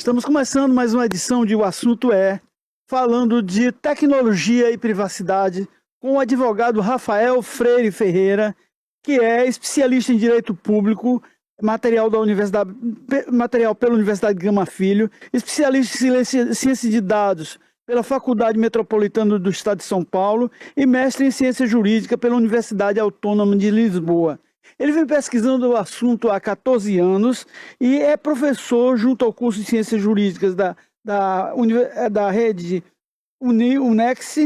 Estamos começando mais uma edição de O Assunto É, falando de tecnologia e privacidade, com o advogado Rafael Freire Ferreira, que é especialista em Direito Público, material pela Universidade Gama Filho, especialista em Ciência de Dados pela Faculdade Metropolitana do Estado de São Paulo e mestre em Ciência Jurídica pela Universidade Autônoma de Lisboa. Ele vem pesquisando o assunto há 14 anos e é professor junto ao curso de Ciências Jurídicas da rede Unex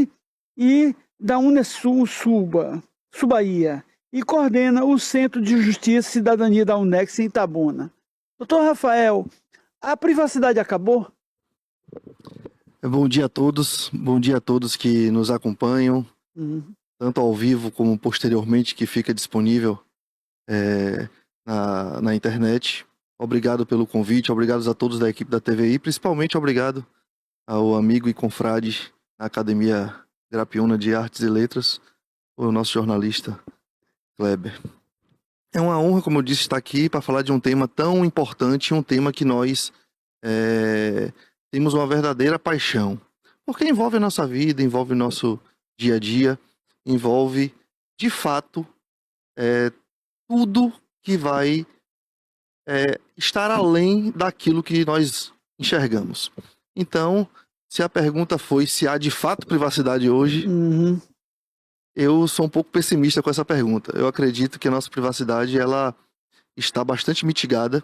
e da Unesul Subaia, e coordena o Centro de Justiça e Cidadania da Unex em Itabuna. Doutor Rafael, a privacidade acabou? Bom dia a todos que nos acompanham, tanto ao vivo como posteriormente, que fica disponível na internet. Obrigado pelo convite, obrigado a todos da equipe da TVI, principalmente obrigado ao amigo e confrade da Academia Grapiúna de Artes e Letras, o nosso jornalista Kleber. É uma honra, como eu disse, estar aqui para falar de um tema tão importante, um tema que nós temos uma verdadeira paixão, porque envolve a nossa vida, envolve o nosso dia a dia, envolve, de fato, tudo que vai estar além daquilo que nós enxergamos. Então, se a pergunta foi se há de fato privacidade hoje, eu sou um pouco pessimista com essa pergunta. Eu acredito que a nossa privacidade ela está bastante mitigada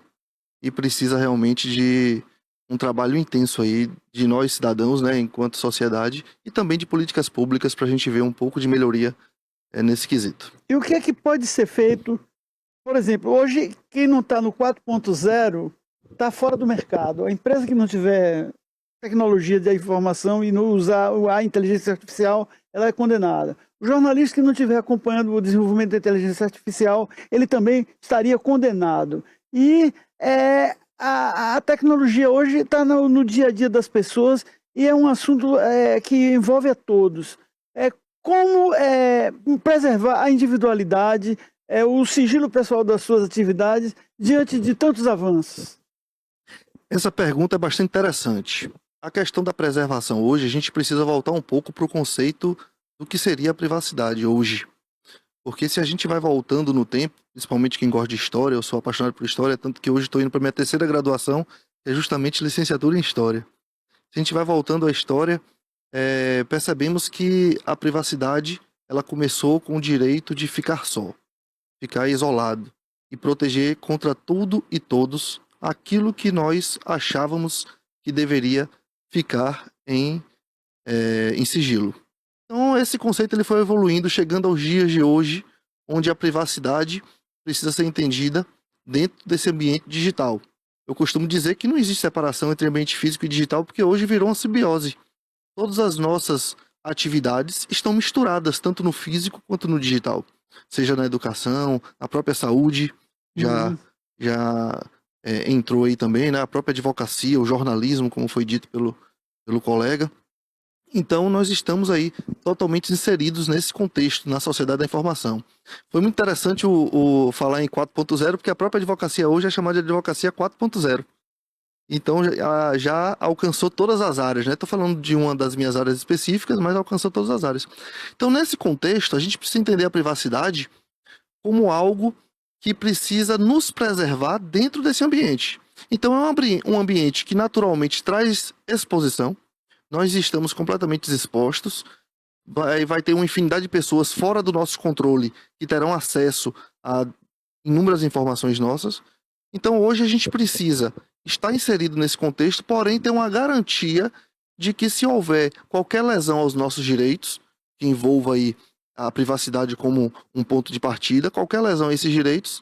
e precisa realmente de um trabalho intenso aí de nós cidadãos, né, enquanto sociedade, e também de políticas públicas para a gente ver um pouco de melhoria nesse quesito. E o que é que pode ser feito? Por exemplo, hoje quem não está no 4.0 está fora do mercado. A empresa que não tiver tecnologia de informação e não usar a inteligência artificial, ela é condenada. O jornalista que não estiver acompanhando o desenvolvimento da inteligência artificial, ele também estaria condenado. E a tecnologia hoje está no dia a dia das pessoas e é um assunto que envolve a todos. Como preservar a individualidade, o sigilo pessoal das suas atividades diante de tantos avanços? Essa pergunta é bastante interessante. A questão da preservação hoje, a gente precisa voltar um pouco para o conceito do que seria a privacidade hoje. Porque se a gente vai voltando no tempo, principalmente quem gosta de história, eu sou apaixonado por história, tanto que hoje estou indo para minha terceira graduação, que é justamente licenciatura em História. Se a gente vai voltando à história, percebemos que a privacidade ela começou com o direito de ficar só, ficar isolado e proteger contra tudo e todos aquilo que nós achávamos que deveria ficar em sigilo. Então esse conceito ele foi evoluindo, chegando aos dias de hoje, onde a privacidade precisa ser entendida dentro desse ambiente digital. Eu costumo dizer que não existe separação entre ambiente físico e digital, porque hoje virou uma simbiose. Todas as nossas atividades estão misturadas, tanto no físico quanto no digital. Seja na educação, na própria saúde, já entrou aí também, né? A própria advocacia, o jornalismo, como foi dito pelo colega. Então, nós estamos aí totalmente inseridos nesse contexto, na sociedade da informação. Foi muito interessante o falar em 4.0, porque a própria advocacia hoje é chamada de advocacia 4.0. Então, já alcançou todas as áreas, né? Estou falando de uma das minhas áreas específicas, mas alcançou todas as áreas. Então, nesse contexto, a gente precisa entender a privacidade como algo que precisa nos preservar dentro desse ambiente. Então, é um ambiente que naturalmente traz exposição. Nós estamos completamente expostos, vai ter uma infinidade de pessoas fora do nosso controle que terão acesso a inúmeras informações nossas. Então hoje a gente precisa estar inserido nesse contexto, porém ter uma garantia de que se houver qualquer lesão aos nossos direitos, que envolva aí a privacidade como um ponto de partida, qualquer lesão a esses direitos,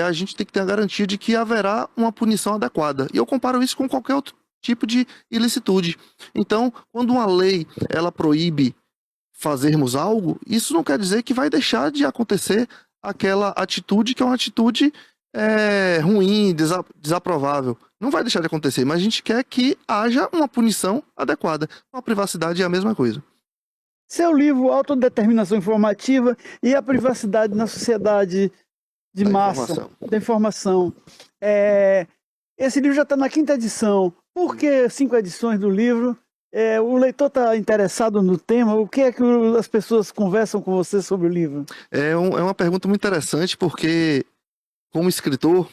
a gente tem que ter a garantia de que haverá uma punição adequada. E eu comparo isso com qualquer outro tipo de ilicitude. Então, quando uma lei ela proíbe fazermos algo, isso não quer dizer que vai deixar de acontecer aquela atitude que é uma atitude ruim, desaprovável. Não vai deixar de acontecer, mas a gente quer que haja uma punição adequada. A privacidade é a mesma coisa. Seu livro Autodeterminação Informativa e a Privacidade na Sociedade de Massa, da Informação. Esse livro já está na 5ª edição. Por que 5 edições do livro? O leitor está interessado no tema? O que é que as pessoas conversam com você sobre o livro? É uma pergunta muito interessante, porque, como escritor,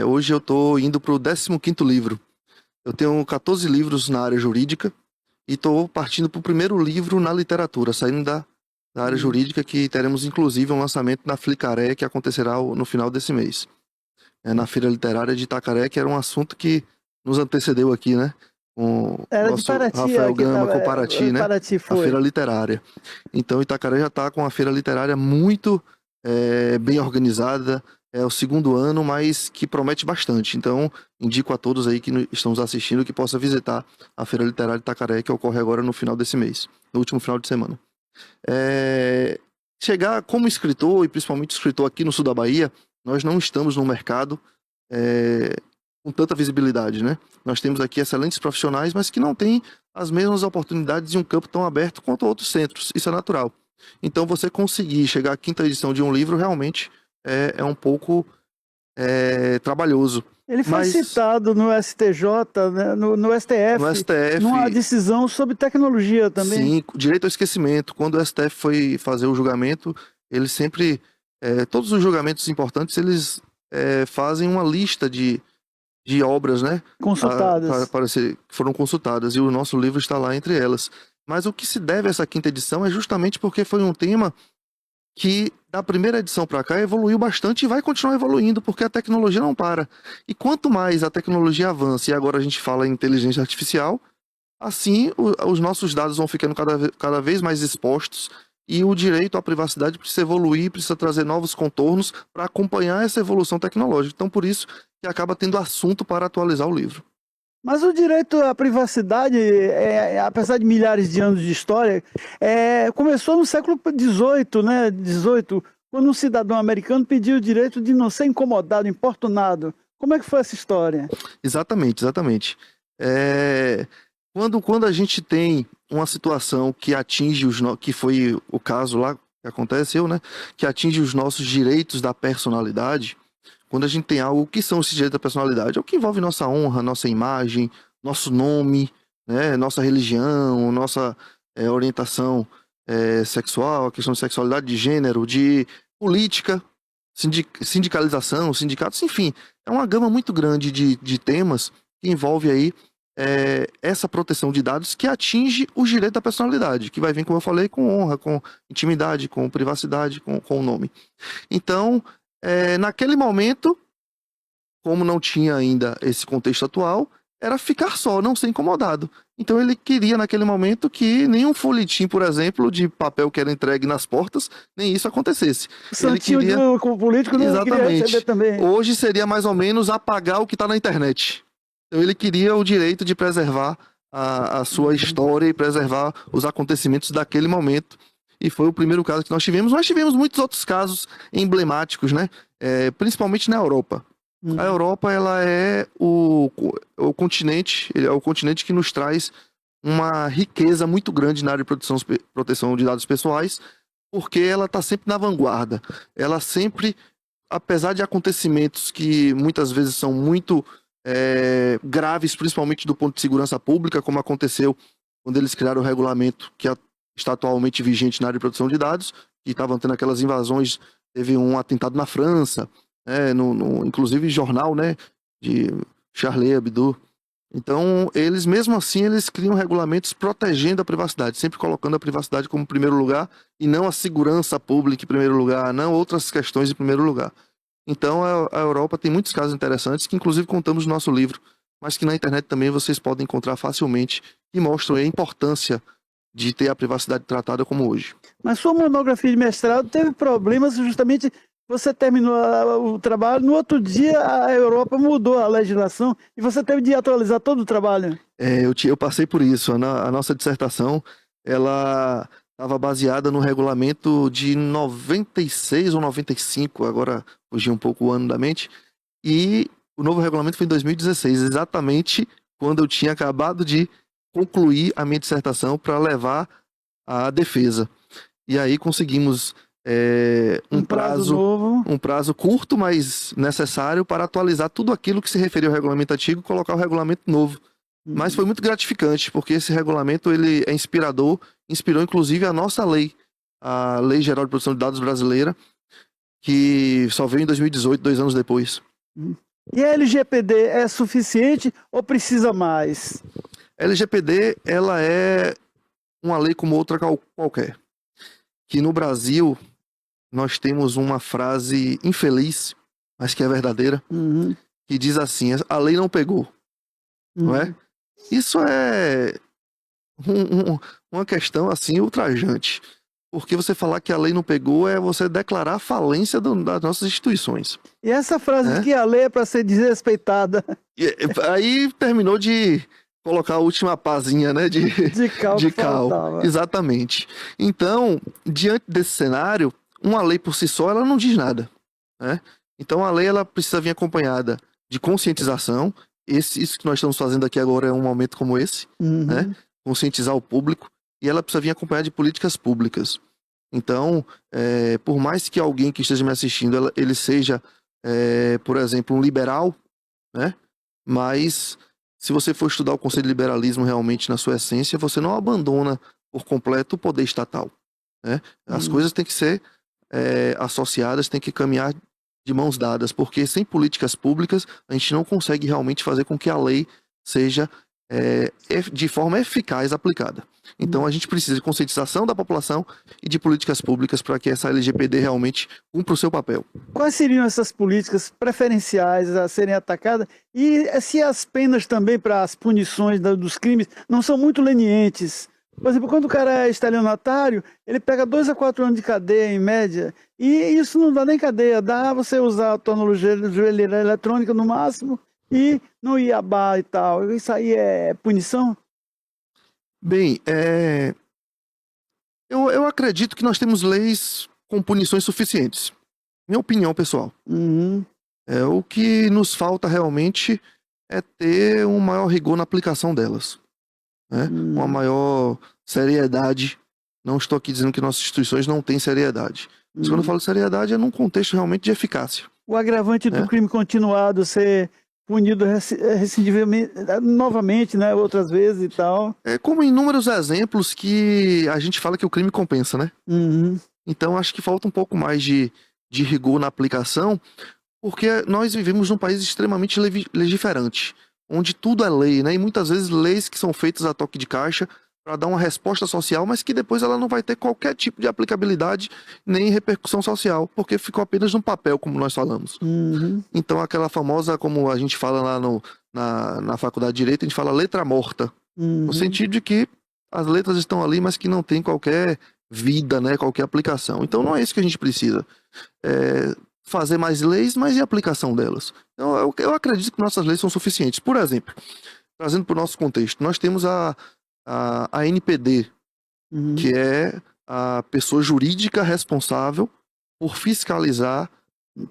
hoje eu estou indo para o 15º livro. Eu tenho 14 livros na área jurídica e estou partindo para o primeiro livro na literatura, saindo da área jurídica, que teremos inclusive um lançamento na Flicaré, que acontecerá no final desse mês. Na Feira Literária de Itacaré, que era um assunto que nos antecedeu aqui, né? Com Era nosso de Paraty, Rafael Gama, com Paraty, né? Paraty A foi. Feira Literária. Então, Itacaré já está com a Feira Literária muito bem organizada. É o 2º ano, mas que promete bastante. Então, indico a todos aí que estão nos assistindo que possa visitar a Feira Literária de Itacaré, que ocorre agora no final desse mês, no último final de semana. Chegar como escritor, e principalmente escritor aqui no sul da Bahia, nós não estamos no mercado com tanta visibilidade, né? Nós temos aqui excelentes profissionais, mas que não têm as mesmas oportunidades em um campo tão aberto quanto outros centros. Isso é natural. Então, você conseguir chegar à 5ª edição de um livro realmente é um pouco trabalhoso. Ele foi citado no STJ, né? no STF, no STF, numa decisão sobre tecnologia também. Sim, direito ao esquecimento. Quando o STF foi fazer o julgamento, ele sempre... todos os julgamentos importantes, eles fazem uma lista de obras, né? Consultadas. Que foram consultadas, e o nosso livro está lá entre elas. Mas o que se deve a essa 5ª edição é justamente porque foi um tema que, da primeira edição para cá, evoluiu bastante e vai continuar evoluindo, porque a tecnologia não para. E quanto mais a tecnologia avança, e agora a gente fala em inteligência artificial, assim os nossos dados vão ficando cada vez mais expostos, e o direito à privacidade precisa evoluir, precisa trazer novos contornos para acompanhar essa evolução tecnológica. Então, por isso que acaba tendo assunto para atualizar o livro. Mas o direito à privacidade, apesar de milhares de anos de história, começou no século XVIII, né? 18, quando um cidadão americano pediu o direito de não ser incomodado, importunado. Como é que foi essa história? Exatamente. Quando a gente tem uma situação que atinge que foi o caso lá que aconteceu, né? Que atinge os nossos direitos da personalidade. Quando a gente tem algo, o que são esses direitos da personalidade? É o que envolve nossa honra, nossa imagem, nosso nome, né? Nossa religião, nossa orientação sexual, a questão de sexualidade, de gênero, de política, sindicalização, sindicatos, enfim. É uma gama muito grande de temas que envolve aí essa proteção de dados que atinge o direito da personalidade, que vai vir, como eu falei, com honra, com intimidade, com privacidade, com o nome. Então, naquele momento, como não tinha ainda esse contexto atual, era ficar só, não ser incomodado. Então ele queria, naquele momento, que nenhum folhetim, por exemplo, de papel que era entregue nas portas, nem isso acontecesse. O santinho do político não queria receber também. Hoje seria mais ou menos apagar o que está na internet. Então ele queria o direito de preservar a sua história e preservar os acontecimentos daquele momento. E foi o primeiro caso que nós tivemos. Nós tivemos muitos outros casos emblemáticos, né? Principalmente na Europa. A Europa, ela é o continente, ele é o continente que nos traz uma riqueza muito grande na área de proteção de dados pessoais, porque ela está sempre na vanguarda. Ela sempre, apesar de acontecimentos que muitas vezes são muito graves, principalmente do ponto de segurança pública, como aconteceu quando eles criaram o regulamento que está atualmente vigente na área de proteção de dados, que estavam tendo aquelas invasões, teve um atentado na França, inclusive jornal, né, de Charlie Hebdo. Então, eles mesmo assim, eles criam regulamentos protegendo a privacidade, sempre colocando a privacidade como primeiro lugar e não a segurança pública em primeiro lugar, não outras questões em primeiro lugar. Então, a Europa tem muitos casos interessantes que inclusive contamos no nosso livro, mas que na internet também vocês podem encontrar facilmente e mostram a importância de ter a privacidade tratada como hoje. Mas sua monografia de mestrado teve problemas justamente... Você terminou o trabalho, no outro dia a Europa mudou a legislação e você teve de atualizar todo o trabalho. Eu passei por isso. A nossa dissertação, ela estava baseada no regulamento de 96 ou 95, agora fugiu um pouco o ano da mente, e o novo regulamento foi em 2016, exatamente quando eu tinha acabado de concluir a minha dissertação para levar à defesa. E aí conseguimos um prazo novo. Um prazo curto, mas necessário para atualizar tudo aquilo que se referia ao regulamento antigo e colocar o regulamento novo. Mas foi muito gratificante, porque esse regulamento ele é inspirador, inspirou inclusive a nossa lei, a Lei Geral de Proteção de Dados brasileira, que só veio em 2018, 2 anos depois. E a LGPD é suficiente ou precisa mais? A LGPD, ela é uma lei como outra qualquer. Que no Brasil, nós temos uma frase infeliz, mas que é verdadeira, que diz assim: a lei não pegou. Não é? Isso é uma questão assim ultrajante. Porque você falar que a lei não pegou é você declarar a falência das nossas instituições. E essa frase de que a lei é para ser desrespeitada? Aí terminou de colocar a última pazinha, né? De cal. Exatamente. Então, diante desse cenário, uma lei por si só, ela não diz nada. Né? Então, a lei ela precisa vir acompanhada de conscientização. Isso que nós estamos fazendo aqui agora é um momento como esse, né? Conscientizar o público. E ela precisa vir acompanhada de políticas públicas. Então, por mais que alguém que esteja me assistindo, ele seja, por exemplo, um liberal, né? Mas se você for estudar o conceito de liberalismo realmente na sua essência, você não abandona por completo o poder estatal. Né? As coisas têm que ser associadas, têm que caminhar de mãos dadas, porque sem políticas públicas a gente não consegue realmente fazer com que a lei seja de forma eficaz aplicada. Então a gente precisa de conscientização da população e de políticas públicas para que essa LGPD realmente cumpra o seu papel. Quais seriam essas políticas preferenciais a serem atacadas? E se as penas também para as punições dos crimes não são muito lenientes? Por exemplo, quando o cara é estelionatário, ele pega 2 a 4 anos de cadeia, em média, e isso não dá nem cadeia, dá você usar a tornozeleira eletrônica no máximo e não ir a bar e tal. Isso aí é punição? Bem, eu acredito que nós temos leis com punições suficientes. Minha opinião pessoal. O que nos falta realmente é ter um maior rigor na aplicação delas. Né? Uma maior seriedade. Não estou aqui dizendo que nossas instituições não têm seriedade. Mas quando eu falo de seriedade é num contexto realmente de eficácia. O agravante do crime continuado ser punido recidivelmente, novamente, né, outras vezes e tal. É como inúmeros exemplos que a gente fala que o crime compensa, né? Então acho que falta um pouco mais de rigor na aplicação, porque nós vivemos num país extremamente legiferante, onde tudo é lei, né? E muitas vezes leis que são feitas a toque de caixa para dar uma resposta social, mas que depois ela não vai ter qualquer tipo de aplicabilidade nem repercussão social, porque ficou apenas no papel, como nós falamos. Então aquela famosa, como a gente fala lá na faculdade de Direito, a gente fala letra morta, no sentido de que as letras estão ali, mas que não tem qualquer vida, né? Qualquer aplicação. Então não é isso que a gente precisa. Fazer mais leis, mas e a aplicação delas? Então, eu acredito que nossas leis são suficientes. Por exemplo, trazendo para o nosso contexto, nós temos a ANPD, que é a pessoa jurídica responsável por fiscalizar,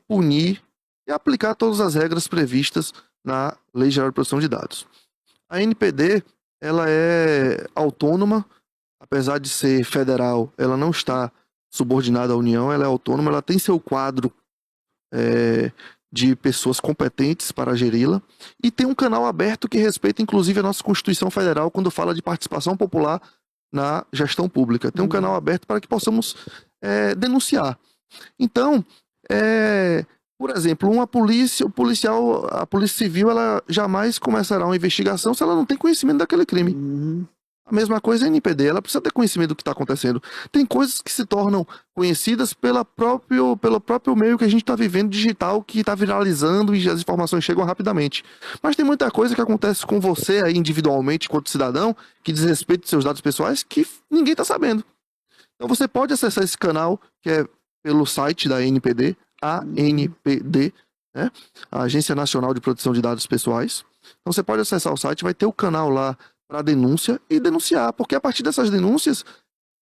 punir e aplicar todas as regras previstas na Lei Geral de Proteção de Dados. A ANPD, ela é autônoma, apesar de ser federal, ela não está subordinada à União, ela é autônoma, ela tem seu quadro de pessoas competentes para geri-la, e tem um canal aberto que respeita inclusive a nossa Constituição Federal quando fala de participação popular na gestão pública. Tem um canal aberto para que possamos denunciar. Então, por exemplo, a Polícia Civil, ela jamais começará uma investigação se ela não tem conhecimento daquele crime. A mesma coisa a NPD, ela precisa ter conhecimento do que está acontecendo. Tem coisas que se tornam conhecidas pelo próprio meio que a gente está vivendo digital, que está viralizando e as informações chegam rapidamente. Mas tem muita coisa que acontece com você aí individualmente, enquanto cidadão, que diz respeito aos seus dados pessoais, que ninguém está sabendo. Então você pode acessar esse canal, que é pelo site da ANPD, ANPD, né? A Agência Nacional de Proteção de Dados Pessoais. Então você pode acessar o site, vai ter o canal lá para denúncia e denunciar, porque a partir dessas denúncias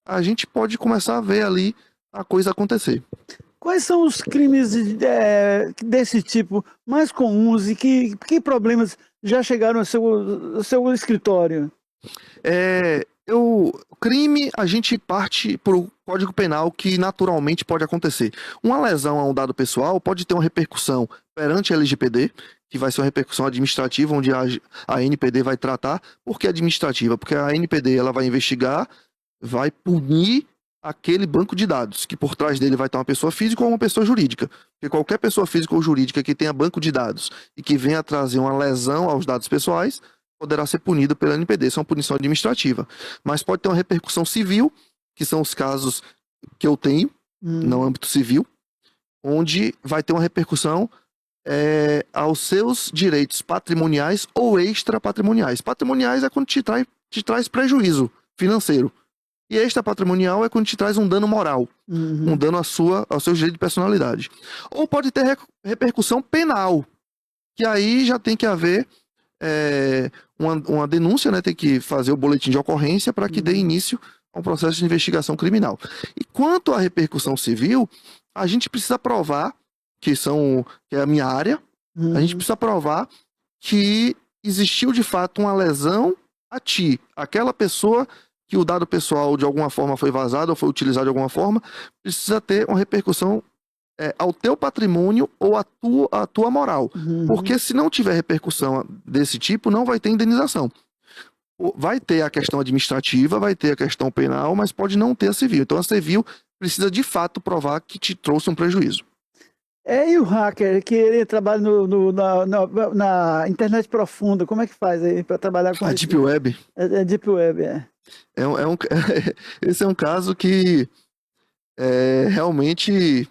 a gente pode começar a ver ali a coisa acontecer. Quais são os crimes desse tipo mais comuns e que problemas já chegaram ao seu escritório? Crime, a gente parte para o Código Penal que naturalmente pode acontecer. Uma lesão a um dado pessoal pode ter uma repercussão perante a LGPD, que vai ser uma repercussão administrativa, onde a NPD vai tratar. Por que administrativa? Porque a NPD ela vai investigar, vai punir aquele banco de dados, que por trás dele vai estar uma pessoa física ou uma pessoa jurídica. Porque qualquer pessoa física ou jurídica que tenha banco de dados e que venha trazer uma lesão aos dados pessoais, poderá ser punido pela NPD, isso é uma punição administrativa. Mas pode ter uma repercussão civil, que são os casos que eu tenho, no âmbito civil, onde vai ter uma repercussão aos seus direitos patrimoniais ou extrapatrimoniais. Patrimoniais é quando te traz prejuízo financeiro. E extrapatrimonial é quando te traz um dano moral, um dano ao seu direito de personalidade. Ou pode ter repercussão penal, que aí já tem que haver uma denúncia, né? Tem que fazer o boletim de ocorrência para que dê início a um processo de investigação criminal. E quanto à repercussão civil, a gente precisa provar, que é a minha área, a gente precisa provar que existiu de fato uma lesão a ti, aquela pessoa que o dado pessoal de alguma forma foi vazado ou foi utilizado de alguma forma, precisa ter uma repercussão ao teu patrimônio ou à tua moral. Porque se não tiver repercussão desse tipo, não vai ter indenização. Vai ter a questão administrativa, vai ter a questão penal, mas pode não ter a civil. Então a civil precisa de fato provar que te trouxe um prejuízo. E o hacker que ele trabalha na internet profunda, como é que faz aí para trabalhar com a isso? Deep Web. Deep Web, Esse é um caso que realmente,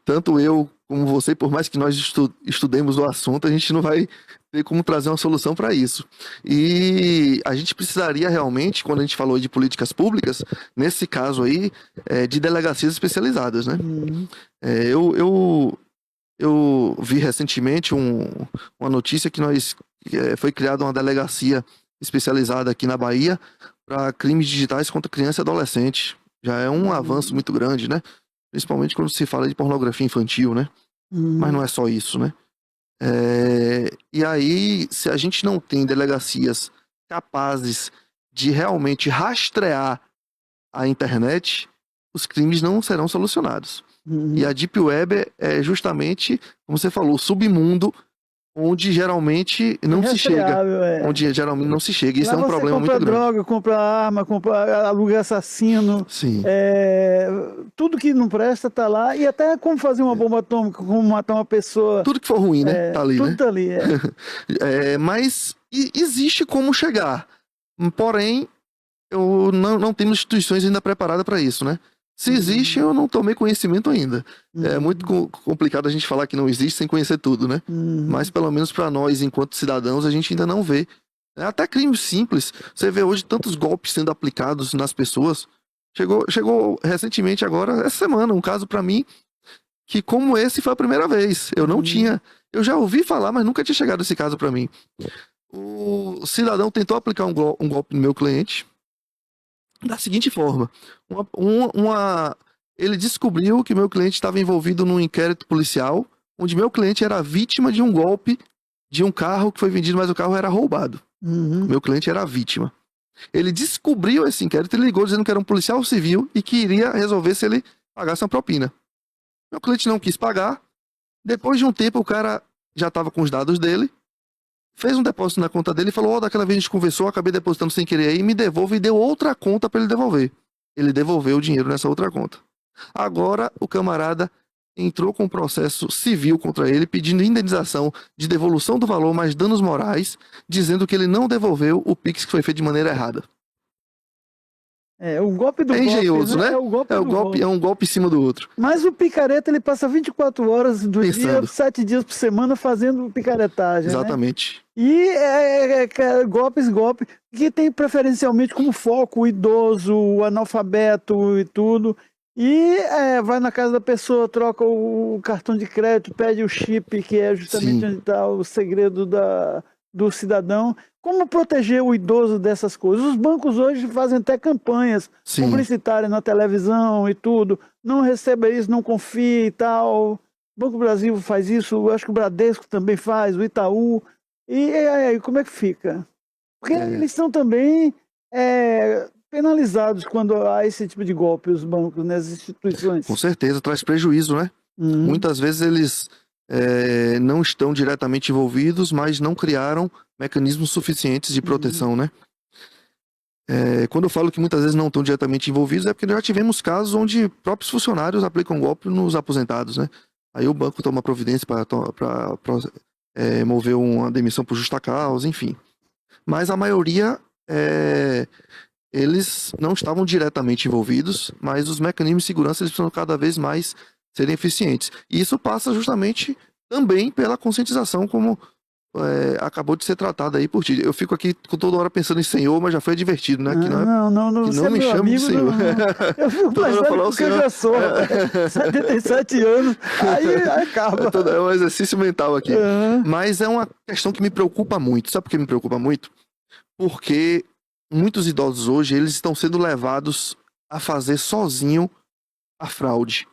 tanto eu como você, por mais que nós estudemos o assunto, a gente não vai ter como trazer uma solução para isso. E a gente precisaria realmente, quando a gente falou de políticas públicas, nesse caso aí, de delegacias especializadas, né? Eu vi recentemente uma notícia que foi criada uma delegacia especializada aqui na Bahia para crimes digitais contra criança e adolescente. Já é um avanço muito grande, né? Principalmente quando se fala de pornografia infantil, né? Mas não é só isso, né? E aí, se a gente não tem delegacias capazes de realmente rastrear a internet, os crimes não serão solucionados. E a Deep Web é justamente, como você falou, o submundo onde geralmente não se chega. Onde geralmente não se chega. Isso é um problema muito grande. Compra droga, compra arma, aluga assassino. Sim. Tudo que não presta tá lá. E até como fazer uma bomba atômica, como matar uma pessoa. Tudo que for ruim, né? Tá ali, tudo né? Tá ali, mas existe como chegar. Porém, não temos instituições ainda preparadas para isso, né? Se existe, eu não tomei conhecimento ainda. É muito complicado a gente falar que não existe sem conhecer tudo, né? Mas pelo menos para nós, enquanto cidadãos, a gente ainda não vê. Até crimes simples. Você vê hoje tantos golpes sendo aplicados nas pessoas. Chegou recentemente agora, essa semana, um caso para mim, que como esse foi a primeira vez. Eu não tinha... Eu já ouvi falar, mas nunca tinha chegado esse caso para mim. O cidadão tentou aplicar um golpe no meu cliente da seguinte forma: ele descobriu que meu cliente estava envolvido num inquérito policial, onde meu cliente era vítima de um golpe de um carro que foi vendido, mas o carro era roubado. Meu cliente era a vítima. Ele descobriu esse inquérito, ele ligou dizendo que era um policial civil e que iria resolver se ele pagasse uma propina. Meu cliente não quis pagar. Depois de um tempo, o cara já estava com os dados dele, fez um depósito na conta dele e falou: daquela vez a gente conversou, acabei depositando sem querer aí, me devolve, e deu outra conta para ele devolver. Ele devolveu o dinheiro nessa outra conta. Agora o camarada entrou com um processo civil contra ele, pedindo indenização de devolução do valor, mais danos morais, dizendo que ele não devolveu o Pix que foi feito de maneira errada. O golpe do golpe, engenhoso, né? É um golpe em cima do outro. Mas o picareta, ele passa 24 horas do dia, 7 dias por semana fazendo picaretagem. Exatamente. Né? E golpes, que tem preferencialmente como foco o idoso, o analfabeto e tudo. E vai na casa da pessoa, troca o cartão de crédito, pede o chip, que é justamente onde está o segredo do cidadão. Como proteger o idoso dessas coisas? Os bancos hoje fazem até campanhas publicitárias na televisão e tudo. Não receba isso, não confie e tal. O Banco do Brasil faz isso, eu acho que o Bradesco também faz, o Itaú. E aí, como é que fica? Porque eles estão também penalizados quando há esse tipo de golpe, os bancos, né, as instituições. Com certeza, traz prejuízo, né? Muitas vezes eles não estão diretamente envolvidos, mas não criaram mecanismos suficientes de proteção, né? Quando eu falo que muitas vezes não estão diretamente envolvidos, é porque já tivemos casos onde próprios funcionários aplicam golpe nos aposentados, né? Aí o banco toma providência para mover uma demissão por justa causa, enfim. Mas a maioria, eles não estavam diretamente envolvidos, mas os mecanismos de segurança eles precisam cada vez mais serem eficientes. E isso passa justamente também pela conscientização, como acabou de ser tratado aí por ti. Eu fico aqui toda hora pensando em senhor, mas já foi advertido, né? Que não me chame de senhor. Eu fico pensando porque eu já sou 77 anos, aí acaba. É um exercício mental aqui. Mas é uma questão que me preocupa muito. Sabe por que me preocupa muito? Porque muitos idosos hoje, eles estão sendo levados a fazer sozinho a fraude.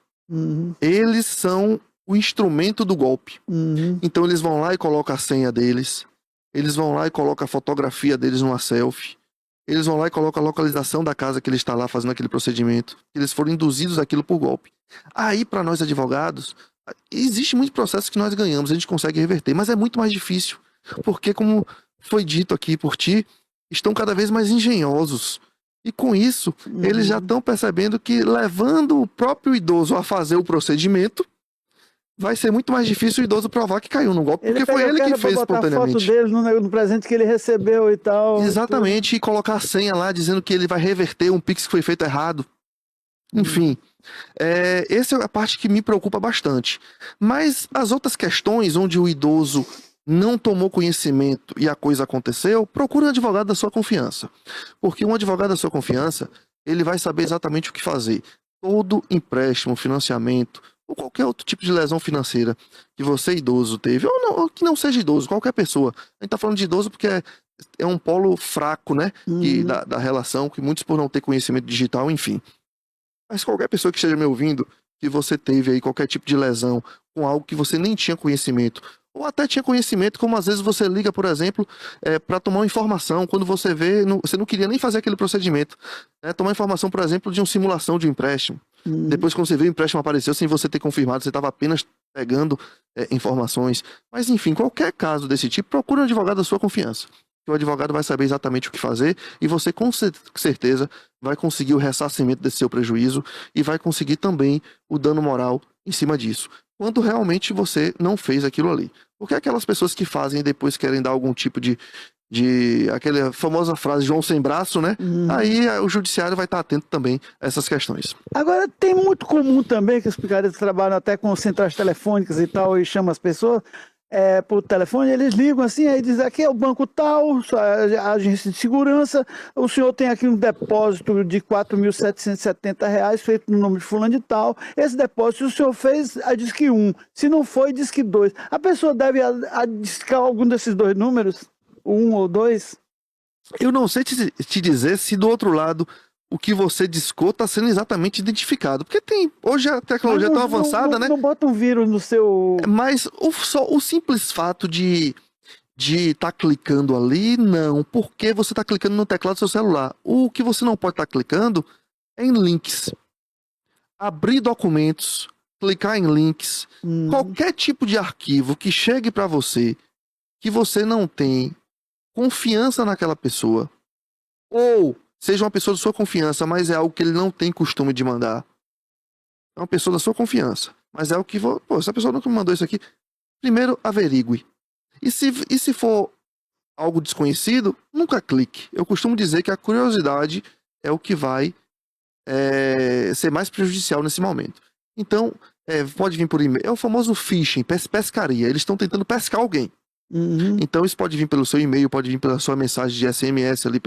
Eles são o instrumento do golpe. Então eles vão lá e colocam a senha deles, eles vão lá e colocam a fotografia deles numa selfie, eles vão lá e colocam a localização da casa que ele está lá fazendo aquele procedimento. Eles foram induzidos àquilo por golpe. Aí, para nós advogados, existe muito processo que nós ganhamos, a gente consegue reverter, mas é muito mais difícil, porque como foi dito aqui por ti, estão cada vez mais engenhosos. E com isso, eles já estão percebendo que levando o próprio idoso a fazer o procedimento, vai ser muito mais difícil o idoso provar que caiu no golpe, porque foi ele que fez espontaneamente. Foto dele no presente que ele recebeu e tal. Exatamente, e colocar a senha lá dizendo que ele vai reverter um Pix que foi feito errado. Enfim, essa é a parte que me preocupa bastante. Mas as outras questões onde o idoso não tomou conhecimento e a coisa aconteceu, procure um advogado da sua confiança. Porque um advogado da sua confiança, ele vai saber exatamente o que fazer. Todo empréstimo, financiamento, ou qualquer outro tipo de lesão financeira que você idoso teve, ou que não seja idoso, qualquer pessoa. A gente tá falando de idoso porque é um polo fraco, né? Da relação, que muitos por não ter conhecimento digital, enfim. Mas qualquer pessoa que esteja me ouvindo, que você teve aí qualquer tipo de lesão com algo que você nem tinha conhecimento, ou até tinha conhecimento, como às vezes você liga, por exemplo, para tomar uma informação, quando você vê, você não queria nem fazer aquele procedimento, né? Tomar informação, por exemplo, de uma simulação de um empréstimo. Depois, quando você vê o empréstimo apareceu sem você ter confirmado, você estava apenas pegando informações. Mas, enfim, qualquer caso desse tipo, procure um advogado da sua confiança. O advogado vai saber exatamente o que fazer e você, com certeza, vai conseguir o ressarcimento desse seu prejuízo e vai conseguir também o dano moral em cima disso, quando realmente você não fez aquilo ali. Porque aquelas pessoas que fazem e depois querem dar algum tipo de aquela famosa frase João sem braço, né? Aí o judiciário vai estar atento também a essas questões. Agora, tem muito comum também que os picaretas trabalham até com centrais telefônicas e tal, e chamam as pessoas por telefone, eles ligam assim, aí dizem, aqui é o banco tal, a agência de segurança, o senhor tem aqui um depósito de R$4.770 feito no nome de fulano de tal, esse depósito, se o senhor fez, diz que 1, se não foi, diz que 2. A pessoa deve discar algum desses dois números? 1 ou 2? Eu não sei te dizer se do outro lado o que você discou está sendo exatamente identificado. Porque hoje a tecnologia é tão avançada, né? Não bota um vírus no seu... Mas o simples fato de estar clicando ali, não. Porque você está clicando no teclado do seu celular. O que você não pode estar clicando é em links. Abrir documentos, clicar em links. Qualquer tipo de arquivo que chegue para você, que você não tem confiança naquela pessoa, ou seja uma pessoa de sua confiança, mas é algo que ele não tem costume de mandar. É uma pessoa da sua confiança, mas é algo que... essa pessoa nunca me mandou isso aqui. Primeiro, averigue. E se for algo desconhecido, nunca clique. Eu costumo dizer que a curiosidade é o que vai ser mais prejudicial nesse momento. Então, pode vir por e-mail. É o famoso phishing, pescaria. Eles estão tentando pescar alguém. Então isso pode vir pelo seu e-mail, pode vir pela sua mensagem de SMS ali,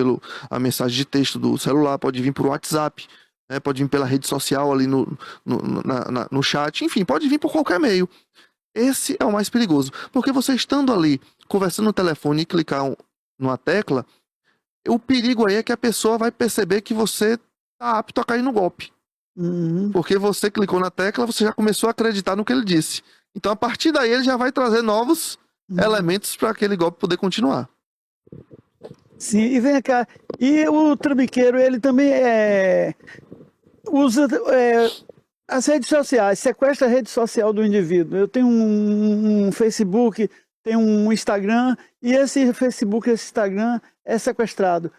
a mensagem de texto do celular, pode vir por WhatsApp, né? Pode vir pela rede social ali no chat, enfim, pode vir por qualquer meio. Esse é o mais perigoso, porque você estando ali, conversando no telefone e clicar numa tecla, o perigo aí é que a pessoa vai perceber que você está apto a cair no golpe. Porque você clicou na tecla, você já começou a acreditar no que ele disse. Então a partir daí ele já vai trazer novos elementos para aquele golpe poder continuar. Sim, e vem cá. E o trambiqueiro, ele também usa as redes sociais, sequestra a rede social do indivíduo. Eu tenho um Facebook, tenho um Instagram, e esse Facebook, esse Instagram é sequestrado.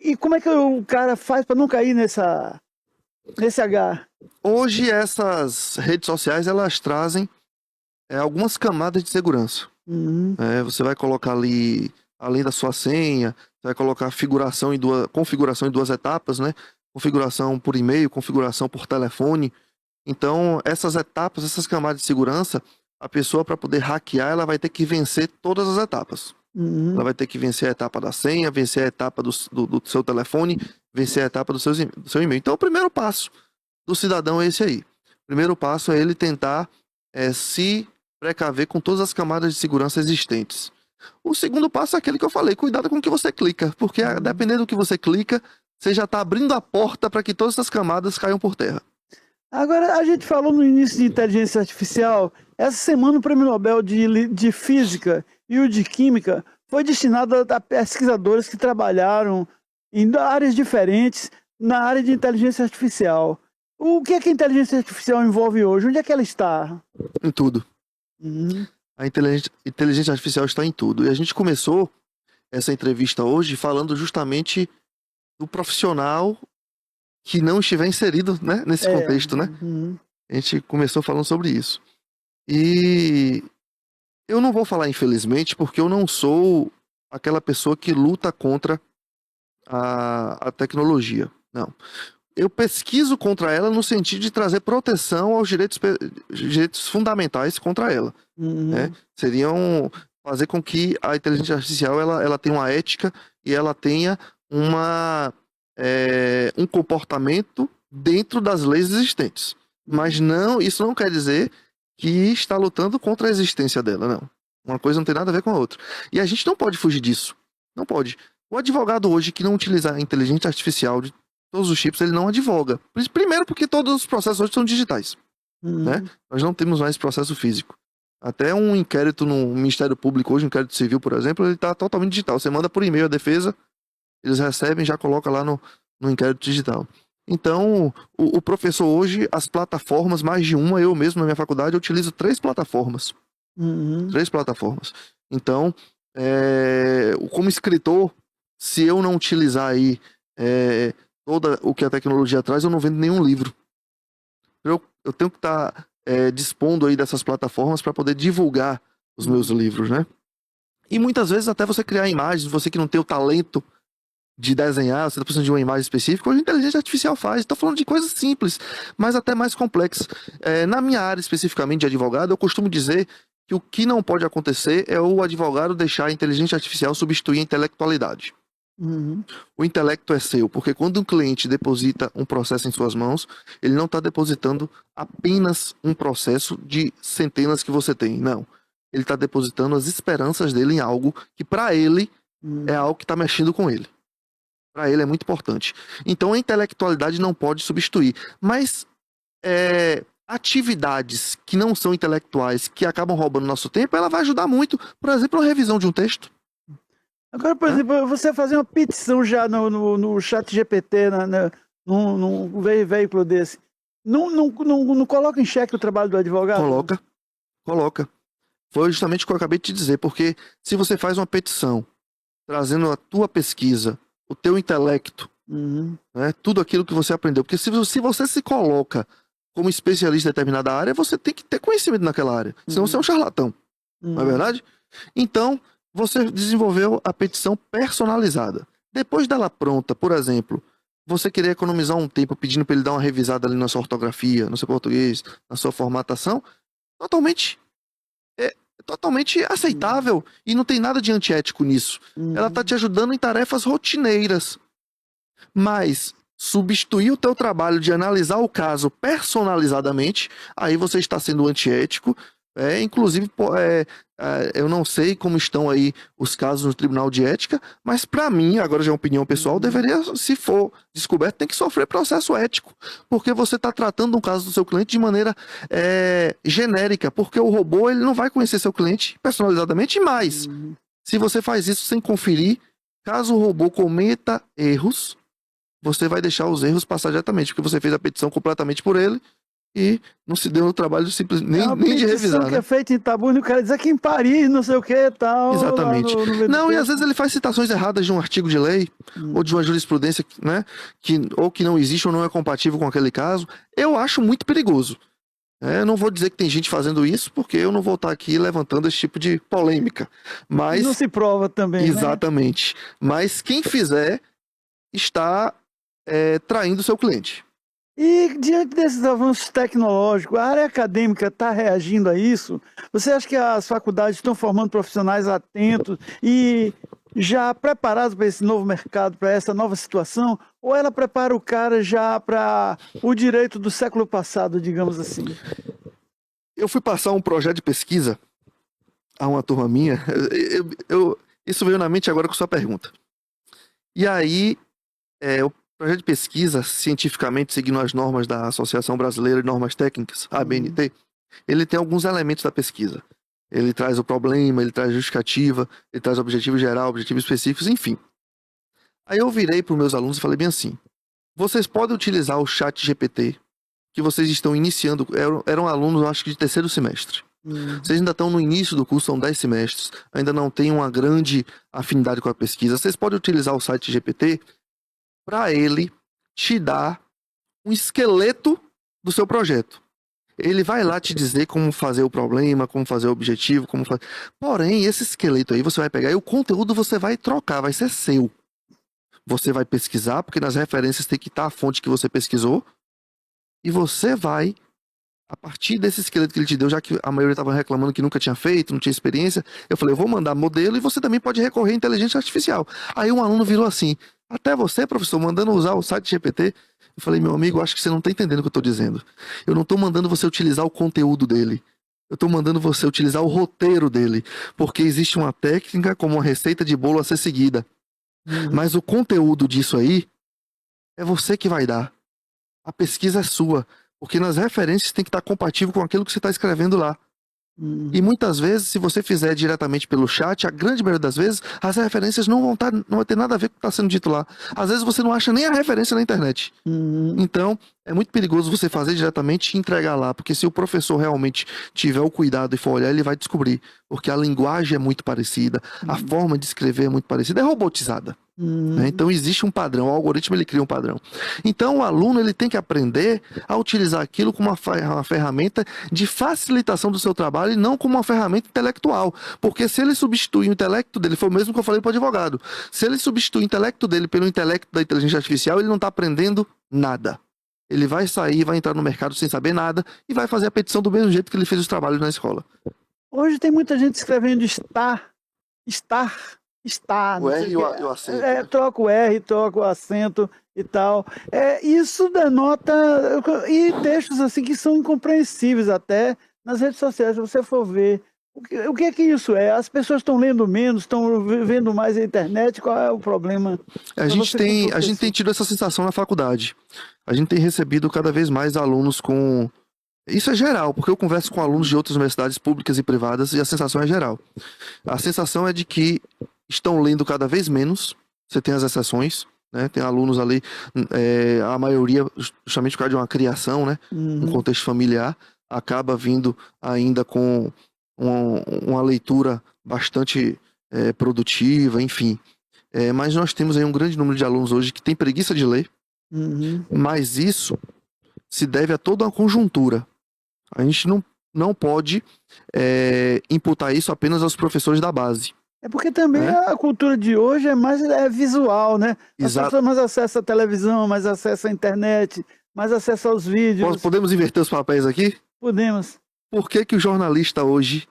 E como é que o cara faz para não cair nesse H? Hoje essas redes sociais elas trazem algumas camadas de segurança. Uhum. Você vai colocar ali, além da sua senha, você vai colocar configuração em duas etapas, né? Configuração por e-mail, configuração por telefone. Então, essas etapas, essas camadas de segurança, a pessoa, para poder hackear, ela vai ter que vencer todas as etapas. Uhum. Ela vai ter que vencer a etapa da senha, vencer a etapa do seu telefone, vencer a etapa do seu e-mail. Então, o primeiro passo do cidadão é esse aí. O primeiro passo é ele tentar se precaver com todas as camadas de segurança existentes. O segundo passo é aquele que eu falei, cuidado com o que você clica, porque dependendo do que você clica, você já está abrindo a porta para que todas essas camadas caiam por terra. Agora, a gente falou no início de inteligência artificial, essa semana o Prêmio Nobel de Física e o de Química foi destinado a pesquisadores que trabalharam em áreas diferentes na área de inteligência artificial. O que é que a inteligência artificial envolve hoje? Onde é que ela está? Em tudo. Uhum. A inteligência artificial está em tudo. E a gente começou essa entrevista hoje falando justamente do profissional que não estiver inserido, né, nesse contexto, né? Uhum. A gente começou falando sobre isso. E eu não vou falar infelizmente, porque eu não sou aquela pessoa que luta contra a tecnologia. Não. Eu pesquiso contra ela no sentido de trazer proteção aos direitos fundamentais contra ela. Uhum. Né? Seriam fazer com que a inteligência artificial ela tenha uma ética e ela tenha um comportamento dentro das leis existentes. Mas isso não quer dizer que está lutando contra a existência dela, não. Uma coisa não tem nada a ver com a outra. E a gente não pode fugir disso. Não pode. O advogado hoje que não utilizar a inteligência artificial de todos os tipos, ele não advoga. Primeiro porque todos os processos hoje são digitais. Uhum. Né? Nós não temos mais processo físico. Até um inquérito no Ministério Público hoje, um inquérito civil, por exemplo, ele está totalmente digital. Você manda por e-mail a defesa, eles recebem, já coloca lá no inquérito digital. Então, o professor hoje, as plataformas, mais de uma, eu mesmo na minha faculdade, eu utilizo 3 plataformas. Uhum. 3 plataformas. Então, como escritor, se eu não utilizar aí todo o que a tecnologia traz, eu não vendo nenhum livro. Eu tenho que estar dispondo aí dessas plataformas para poder divulgar os meus livros, né? E muitas vezes até você criar imagens, você que não tem o talento de desenhar, você está precisando de uma imagem específica, hoje a inteligência artificial faz. Estou falando de coisas simples, mas até mais complexas. Na minha área especificamente de advogado, eu costumo dizer que o que não pode acontecer é o advogado deixar a inteligência artificial substituir a intelectualidade. Uhum. O intelecto é seu, porque quando um cliente deposita um processo em suas mãos, ele não está depositando apenas um processo de centenas que você tem, não. Ele está depositando as esperanças dele em algo que para ele é algo que está mexendo com ele. Para ele é muito importante. Então a intelectualidade não pode substituir, mas atividades que não são intelectuais, que acabam roubando nosso tempo, ela vai ajudar muito, por exemplo, a revisão de um texto. Agora, por exemplo, você fazer uma petição já no chat GPT, num veículo desse, não coloca em xeque o trabalho do advogado? Coloca. Foi justamente o que eu acabei de te dizer, porque se você faz uma petição trazendo a tua pesquisa, o teu intelecto, né, tudo aquilo que você aprendeu, porque se você se coloca como especialista em determinada área, você tem que ter conhecimento naquela área, senão você é um charlatão, não é verdade? Então, você desenvolveu a petição personalizada. Depois dela pronta, por exemplo, você querer economizar um tempo pedindo para ele dar uma revisada ali na sua ortografia, no seu português, na sua formatação, totalmente aceitável e não tem nada de antiético nisso. Ela está te ajudando em tarefas rotineiras. Mas substituir o teu trabalho de analisar o caso personalizadamente, aí você está sendo antiético. Inclusive, eu não sei como estão aí os casos no Tribunal de Ética, mas para mim, agora já é uma opinião pessoal, deveria, se for descoberto, tem que sofrer processo ético, porque você está tratando um caso do seu cliente de maneira genérica, porque o robô ele não vai conhecer seu cliente personalizadamente, mas se você faz isso sem conferir Caso o robô cometa erros, você vai deixar os erros passar diretamente, porque você fez a petição completamente por ele e não se deu no trabalho nem de revisar, que né? é feita em Itabuna, o cara diz aqui em Paris, não sei o que tal. Exatamente. Não, e às texto. vezes ele faz citações erradas de um artigo de lei ou de uma jurisprudência, né, ou que não existe ou não é compatível com aquele caso. Eu acho muito perigoso. Eu não vou dizer que tem gente fazendo isso, porque eu não vou estar aqui levantando esse tipo de polêmica. Mas Não se prova também, exatamente. Mas quem fizer está traindo o seu cliente. E diante desses avanços tecnológicos, a área acadêmica está reagindo a isso? Você acha que as faculdades estão formando profissionais atentos e já preparados para esse novo mercado, para essa nova situação? Ou ela prepara o cara já para o direito do século passado, digamos assim? Eu fui passar um projeto de pesquisa a uma turma minha. Isso veio na mente agora com sua pergunta. E aí, o projeto de pesquisa, cientificamente, seguindo as normas da Associação Brasileira de Normas Técnicas, a ABNT, ele tem alguns elementos da pesquisa. Ele traz o problema, ele traz a justificativa, ele traz objetivo geral, objetivos específicos, enfim. Aí eu virei para os meus alunos e falei bem assim: vocês podem utilizar o chat GPT que vocês estão iniciando, eram alunos, eu acho que de terceiro semestre. Vocês ainda estão no início do curso, são 10 semestres, ainda não têm uma grande afinidade com a pesquisa. Vocês podem utilizar o site GPT para ele te dar um esqueleto do seu projeto. Ele vai lá te dizer como fazer o problema, como fazer o objetivo, como fazer... Porém, esse esqueleto aí você vai pegar e o conteúdo você vai trocar, vai ser seu. Você vai pesquisar, porque nas referências tem que estar a fonte que você pesquisou, e você vai, a partir desse esqueleto que ele te deu, já que a maioria estava reclamando que nunca tinha feito, não tinha experiência, eu falei, eu vou mandar modelo e você também pode recorrer à inteligência artificial. Aí um aluno virou assim: até você, professor, mandando usar o site GPT? Eu falei, meu amigo, acho que você não está entendendo o que eu estou dizendo. Eu não estou mandando você utilizar o conteúdo dele. Eu estou mandando você utilizar o roteiro dele. Porque existe uma técnica como uma receita de bolo a ser seguida. Mas o conteúdo disso aí é você que vai dar. A pesquisa é sua. Porque nas referências tem que estar compatível com aquilo que você está escrevendo lá. E muitas vezes, se você fizer diretamente pelo chat, a grande maioria das vezes, as referências não vai ter nada a ver com o que está sendo dito lá. Às vezes você não acha nem a referência na internet. Então, é muito perigoso você fazer diretamente e entregar lá, porque se o professor realmente tiver o cuidado e for olhar, ele vai descobrir. Porque a linguagem é muito parecida, a forma de escrever é muito parecida, é robotizada. Então existe um padrão, o algoritmo ele cria um padrão. Então o aluno ele tem que aprender a utilizar aquilo como uma ferramenta de facilitação do seu trabalho e não como uma ferramenta intelectual. Porque se ele substituir o intelecto dele, foi o mesmo que eu falei para o advogado, se ele substituir o intelecto dele pelo intelecto da inteligência artificial, ele não está aprendendo nada. Ele vai sair, vai entrar no mercado sem saber nada e vai fazer a petição do mesmo jeito que ele fez os trabalhos na escola. Hoje tem muita gente escrevendo está, o R e o acento. Troca o R, troca o acento e tal. Isso denota... E textos assim que são incompreensíveis até nas redes sociais, se você for ver. O que é que isso é? As pessoas estão lendo menos, estão vendo mais a internet? Qual é o problema? A gente tem tido essa sensação na faculdade. A gente tem recebido cada vez mais alunos com... Isso é geral, porque eu converso com alunos de outras universidades públicas e privadas e a sensação é geral. A sensação é de que estão lendo cada vez menos. Você tem as exceções, né? Tem alunos ali, a maioria, justamente por causa de uma criação, né? Um contexto familiar, acaba vindo ainda com uma leitura bastante produtiva, enfim. Mas nós temos aí um grande número de alunos hoje que tem preguiça de ler, mas isso se deve a toda uma conjuntura. A gente não pode imputar isso apenas aos professores da base. É porque também a cultura de hoje é mais visual, né? As pessoas mais acessam a televisão, mais acessam a internet, mais acessam aos vídeos. Podemos inverter os papéis aqui? Podemos. Por que o jornalista hoje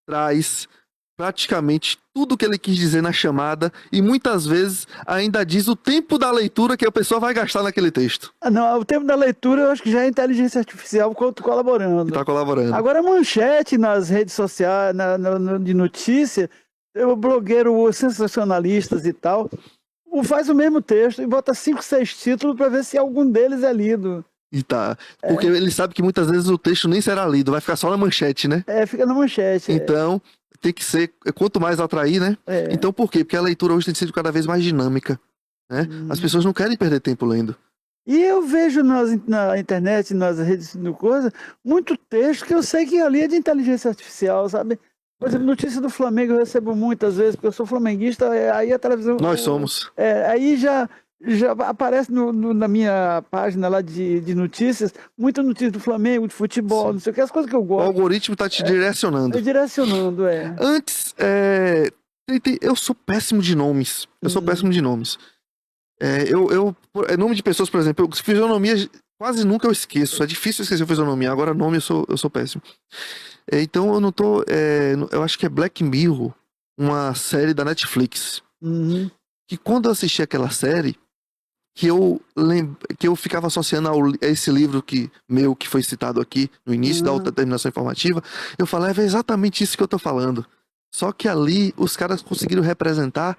traz praticamente tudo o que ele quis dizer na chamada e muitas vezes ainda diz o tempo da leitura que a pessoa vai gastar naquele texto? Não, o tempo da leitura eu acho que já é a inteligência artificial colaborando. Está colaborando. Agora a manchete nas redes sociais, de notícia, o blogueiro sensacionalistas e tal, faz o mesmo texto e bota 5, 6 títulos para ver se algum deles é lido. E tá. Porque ele sabe que muitas vezes o texto nem será lido, vai ficar só na manchete, né? Fica na manchete. Então, tem que ser, quanto mais atrair, né? É. Então por quê? Porque a leitura hoje tem sido cada vez mais dinâmica, né? As pessoas não querem perder tempo lendo. E eu vejo na internet, nas redes de coisa, muito texto que eu sei que ali é de inteligência artificial, sabe? Por exemplo, notícia do Flamengo eu recebo muitas vezes, porque eu sou flamenguista, aí a televisão... Nós somos. Aí já aparece na minha página lá de notícias, muita notícia do Flamengo, de futebol, não sei o que, as coisas que eu O gosto. algoritmo tá te direcionando. Direcionando, Antes, eu sou péssimo de nomes. Eu sou péssimo de nomes. Nome de pessoas, por exemplo, fisionomia, quase nunca eu esqueço. É difícil esquecer a fisionomia. Agora, nome, eu sou péssimo. Então, eu não tô... eu acho que é Black Mirror, uma série da Netflix. Que quando eu assisti aquela série, que eu ficava associando a esse livro que foi citado aqui no início da autodeterminação informativa, eu falava, é exatamente isso que eu tô falando. Só que ali, os caras conseguiram representar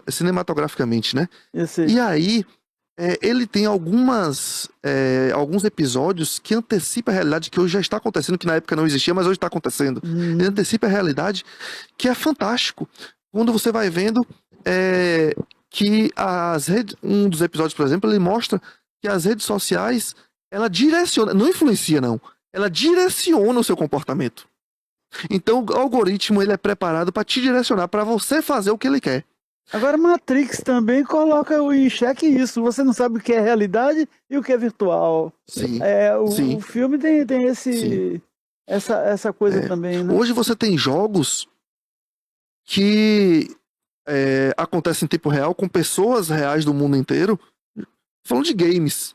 cinematograficamente, né? E aí, ele tem alguns episódios que antecipam a realidade que hoje já está acontecendo, que na época não existia, mas hoje está acontecendo. Ele antecipa a realidade, que é fantástico. Quando você vai vendo que um dos episódios, por exemplo, ele mostra que as redes sociais, ela direciona, não influencia não, ela direciona o seu comportamento. Então o algoritmo, ele é preparado para te direcionar, para você fazer o que ele quer. Agora Matrix também coloca em xeque isso, você não sabe o que é realidade e o que é virtual. Sim. O filme tem essa coisa também, né? Hoje você tem jogos que acontecem em tempo real com pessoas reais do mundo inteiro, falando de games,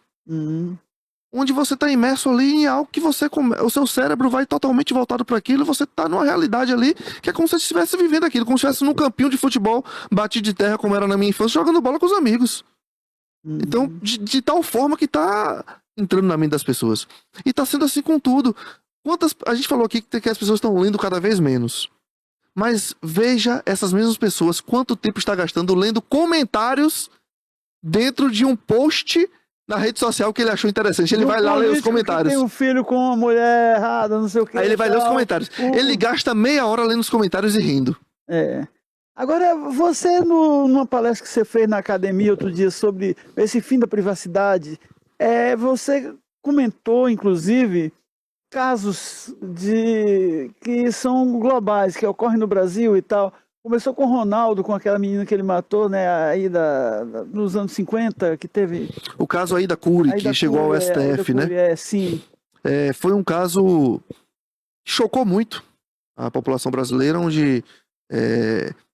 onde você está imerso ali em algo que o seu cérebro vai totalmente voltado para aquilo, e você está numa realidade ali que é como se você estivesse vivendo aquilo, como se estivesse num campinho de futebol batido de terra, como era na minha infância, jogando bola com os amigos. Então, de tal forma que está entrando na mente das pessoas. E está sendo assim com tudo. A gente falou aqui que as pessoas estão lendo cada vez menos. Mas veja essas mesmas pessoas quanto tempo está gastando lendo comentários dentro de um post na rede social que ele achou interessante. Ele vai lá ler os comentários. Tem um filho com uma mulher errada, não sei o que. Aí ele vai ler os comentários. Ele gasta meia hora lendo os comentários e rindo. Agora, você, numa palestra que você fez na academia outro dia sobre esse fim da privacidade, você comentou, inclusive, casos que são globais, que ocorrem no Brasil e tal. Começou com o Ronaldo, com aquela menina que ele matou, né, aí nos anos 50, que teve... O caso aí da Cury, que chegou ao STF, né? Sim. Foi um caso que chocou muito a população brasileira, onde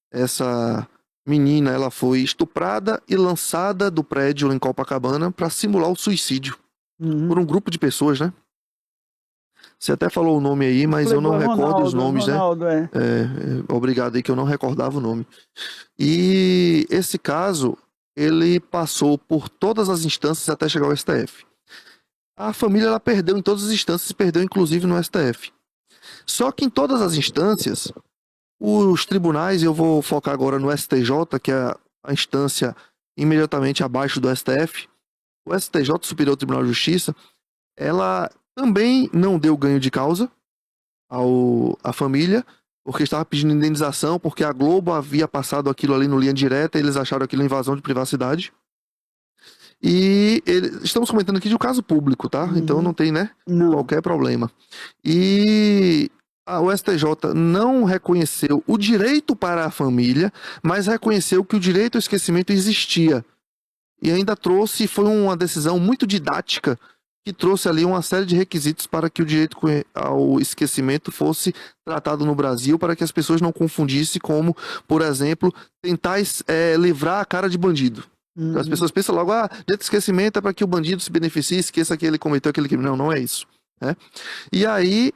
essa menina, ela foi estuprada e lançada do prédio em Copacabana para simular o suicídio por um grupo de pessoas, né? Você até falou o nome aí, mas eu não recordo os nomes, Ronaldo, né? Obrigado aí que eu não recordava o nome. E esse caso, ele passou por todas as instâncias até chegar ao STF. A família, ela perdeu em todas as instâncias, perdeu inclusive no STF. Só que em todas as instâncias, os tribunais, eu vou focar agora no STJ, que é a instância imediatamente abaixo do STF, o STJ, Superior Tribunal de Justiça, ela também não deu ganho de causa à família, porque estava pedindo indenização, porque a Globo havia passado aquilo ali no linha direta, e eles acharam aquilo invasão de privacidade. E estamos comentando aqui de um caso público, tá? Então não tem, né? Qualquer problema. E o STJ não reconheceu o direito para a família, mas reconheceu que o direito ao esquecimento existia. E ainda foi uma decisão muito didática, que trouxe ali uma série de requisitos para que o direito ao esquecimento fosse tratado no Brasil, para que as pessoas não confundissem como, por exemplo, tentar livrar a cara de bandido. As pessoas pensam logo, direito de esquecimento é para que o bandido se beneficie, esqueça que ele cometeu aquele crime. Não é isso. Né? E aí,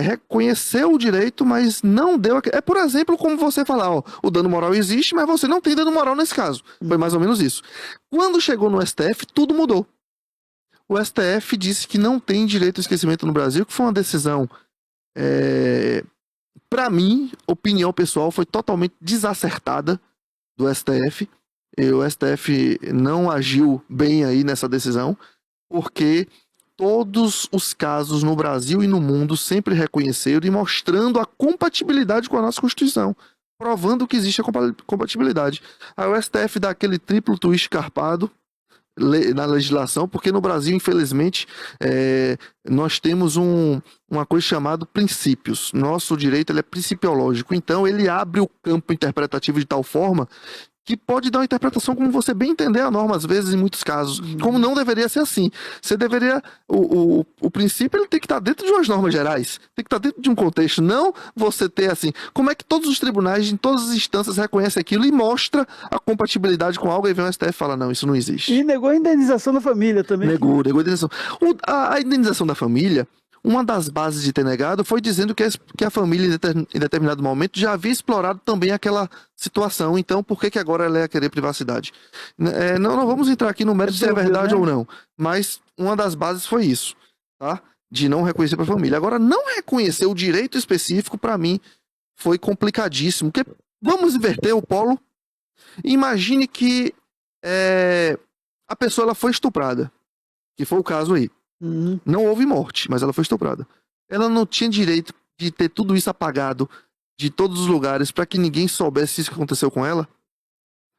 reconheceu o direito, mas não deu... por exemplo, como você falar, o dano moral existe, mas você não tem dano moral nesse caso. Foi mais ou menos isso. Quando chegou no STF, tudo mudou. O STF disse que não tem direito ao esquecimento no Brasil, que foi uma decisão, para mim, opinião pessoal, foi totalmente desacertada do STF. E o STF não agiu bem aí nessa decisão, porque todos os casos no Brasil e no mundo sempre reconheceram e mostrando a compatibilidade com a nossa Constituição, provando que existe a compatibilidade. Aí o STF dá aquele triplo twist carpado na legislação, porque no Brasil, infelizmente, nós temos uma coisa chamada princípios. Nosso direito ele é principiológico, então ele abre o campo interpretativo de tal forma que pode dar uma interpretação como você bem entender a norma, às vezes, em muitos casos. Como não deveria ser assim. Você deveria... O princípio ele tem que estar dentro de umas normas gerais. Tem que estar dentro de um contexto. Não você ter assim... Como é que todos os tribunais, em todas as instâncias, reconhecem aquilo e mostra a compatibilidade com algo, e vem o STF e fala, não, isso não existe. E negou a indenização da família também. Negou a indenização. A indenização da família... Uma das bases de ter negado foi dizendo que a família, em determinado momento, já havia explorado também aquela situação. Então, por que agora ela ia querer privacidade? Não vamos entrar aqui no mérito se é verdade, né, ou não. Mas uma das bases foi isso, tá? De não reconhecer para a família. Agora, não reconhecer o direito específico, para mim, foi complicadíssimo. Porque vamos inverter o polo. Imagine que a pessoa ela foi estuprada, que foi o caso aí. Não houve morte, mas ela foi estuprada. Ela não tinha direito de ter tudo isso apagado de todos os lugares para que ninguém soubesse isso que aconteceu com ela?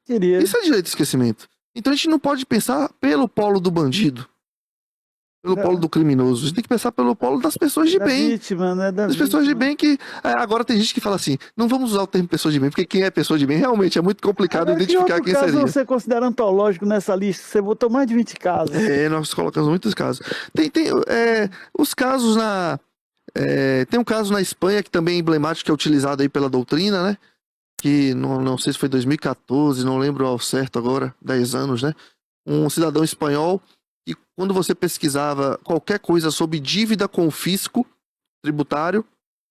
Queria. Isso é direito de esquecimento. Então a gente não pode pensar pelo polo do bandido, pelo polo do criminoso. A gente tem que pensar pelo polo das pessoas de bem. Vítima, né? Das pessoas de bem que... agora tem gente que fala assim, não vamos usar o termo pessoa de bem, porque quem é pessoa de bem realmente é muito complicado identificar quem seria. Você considera antológico nessa lista? Você botou mais de 20 casos. Nós colocamos muitos casos. Tem os casos tem um caso na Espanha que também é emblemático, que é utilizado aí pela doutrina, né? Que não sei se foi 2014, não lembro ao certo agora, 10 anos, né? Um cidadão espanhol que quando você pesquisava qualquer coisa sobre dívida com o fisco tributário,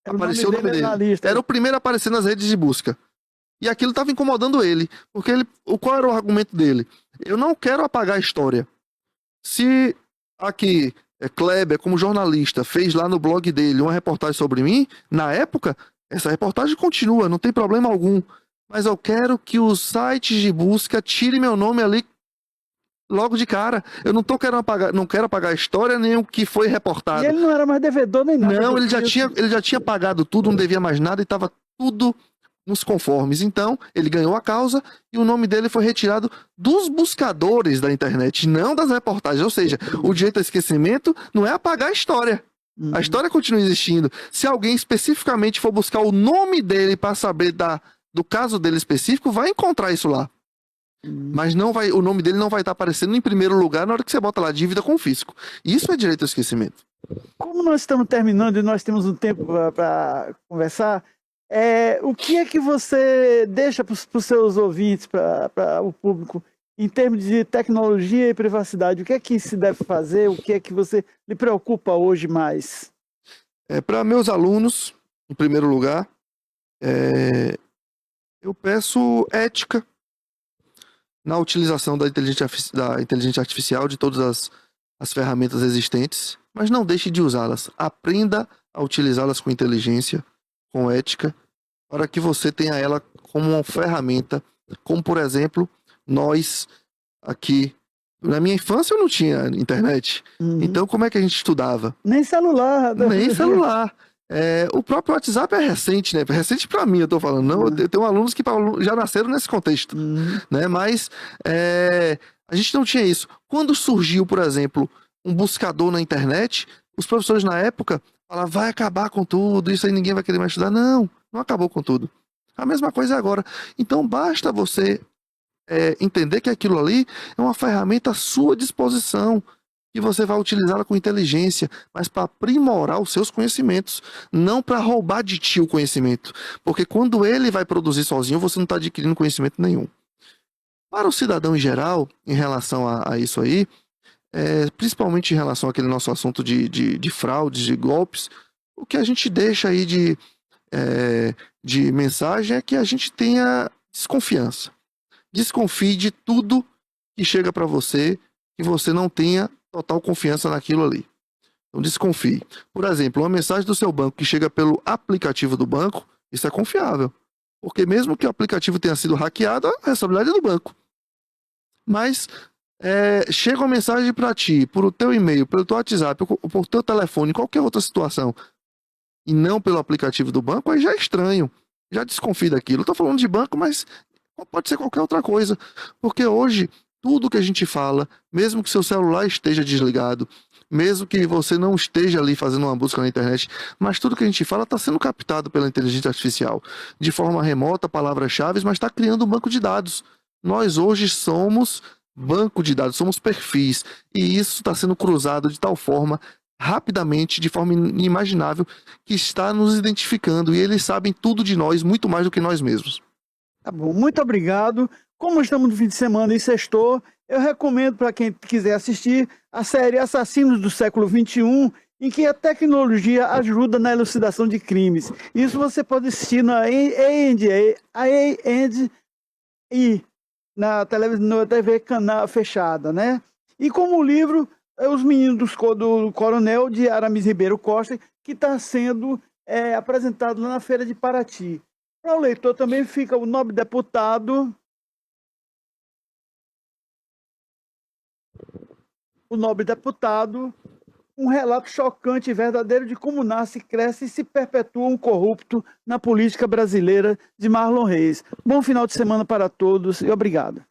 apareceu o nome dele. Era o primeiro a aparecer nas redes de busca. E aquilo estava incomodando ele. Porque qual era o argumento dele? Eu não quero apagar a história. Se aqui, Kleber, como jornalista, fez lá no blog dele uma reportagem sobre mim, na época, essa reportagem continua, não tem problema algum. Mas eu quero que os sites de busca tirem meu nome ali logo de cara. Eu não quero apagar a história nem o que foi reportado. E ele não era mais devedor nem nada. Não, ele já tinha pagado tudo, não devia mais nada e estava tudo nos conformes. Então, ele ganhou a causa e o nome dele foi retirado dos buscadores da internet, não das reportagens. Ou seja, o direito ao esquecimento não é apagar a história. A história continua existindo. Se alguém especificamente for buscar o nome dele para saber do caso dele específico, vai encontrar isso lá. Mas o nome dele não vai estar aparecendo em primeiro lugar na hora que você bota lá dívida com fisco. Isso é direito ao esquecimento. Como nós estamos terminando e nós temos um tempo para conversar, o que é que você deixa para os seus ouvintes, para o público, em termos de tecnologia e privacidade? O que é que se deve fazer? O que é que você lhe preocupa hoje mais? Para meus alunos, em primeiro lugar, eu peço ética na utilização da inteligência artificial, de todas as ferramentas existentes, mas não deixe de usá-las. Aprenda a utilizá-las com inteligência, com ética, para que você tenha ela como uma ferramenta, como, por exemplo, nós aqui. Na minha infância eu não tinha internet, então como é que a gente estudava? Nem celular. Nem celular. O próprio WhatsApp é recente, né? Recente para mim, eu tô falando. Não, eu tenho alunos que já nasceram nesse contexto, né? Mas a gente não tinha isso. Quando surgiu, por exemplo, um buscador na internet, os professores na época falavam, vai acabar com tudo, isso aí ninguém vai querer mais estudar. Não acabou com tudo. A mesma coisa é agora. Então basta você entender que aquilo ali é uma ferramenta à sua disposição, que você vai utilizá-la com inteligência, mas para aprimorar os seus conhecimentos, não para roubar de ti o conhecimento. Porque quando ele vai produzir sozinho, você não está adquirindo conhecimento nenhum. Para o cidadão em geral, em relação a isso aí, principalmente em relação àquele nosso assunto de fraudes, de golpes, o que a gente deixa aí de mensagem é que a gente tenha desconfiança. Desconfie de tudo que chega para você, que você não tenha total confiança naquilo ali. Então desconfie. Por exemplo, uma mensagem do seu banco que chega pelo aplicativo do banco, isso é confiável. Porque mesmo que o aplicativo tenha sido hackeado, a responsabilidade é do banco. Mas chega uma mensagem para ti, por o teu e-mail, pelo teu WhatsApp, ou por teu telefone, qualquer outra situação, e não pelo aplicativo do banco, aí já é estranho. Já desconfia daquilo. Estou falando de banco, mas pode ser qualquer outra coisa. Porque hoje, tudo que a gente fala, mesmo que seu celular esteja desligado, mesmo que você não esteja ali fazendo uma busca na internet, mas tudo que a gente fala está sendo captado pela inteligência artificial. De forma remota, palavras-chave, mas está criando um banco de dados. Nós hoje somos banco de dados, somos perfis. E isso está sendo cruzado de tal forma, rapidamente, de forma inimaginável, que está nos identificando. E eles sabem tudo de nós, muito mais do que nós mesmos. Tá bom, muito obrigado. Como estamos no fim de semana e sextou, eu recomendo para quem quiser assistir a série Assassinos do Século XXI, em que a tecnologia ajuda na elucidação de crimes. Isso você pode assistir na A&E, na televisão, na TV canal fechada, né? E como livro, Os Meninos do Coronel, de Aramis Ribeiro Costa, que está sendo apresentado lá na Feira de Paraty. Para o leitor também fica o Nobre Deputado, um relato chocante e verdadeiro de como nasce, cresce e se perpetua um corrupto na política brasileira, de Marlon Reis. Bom final de semana para todos e obrigado.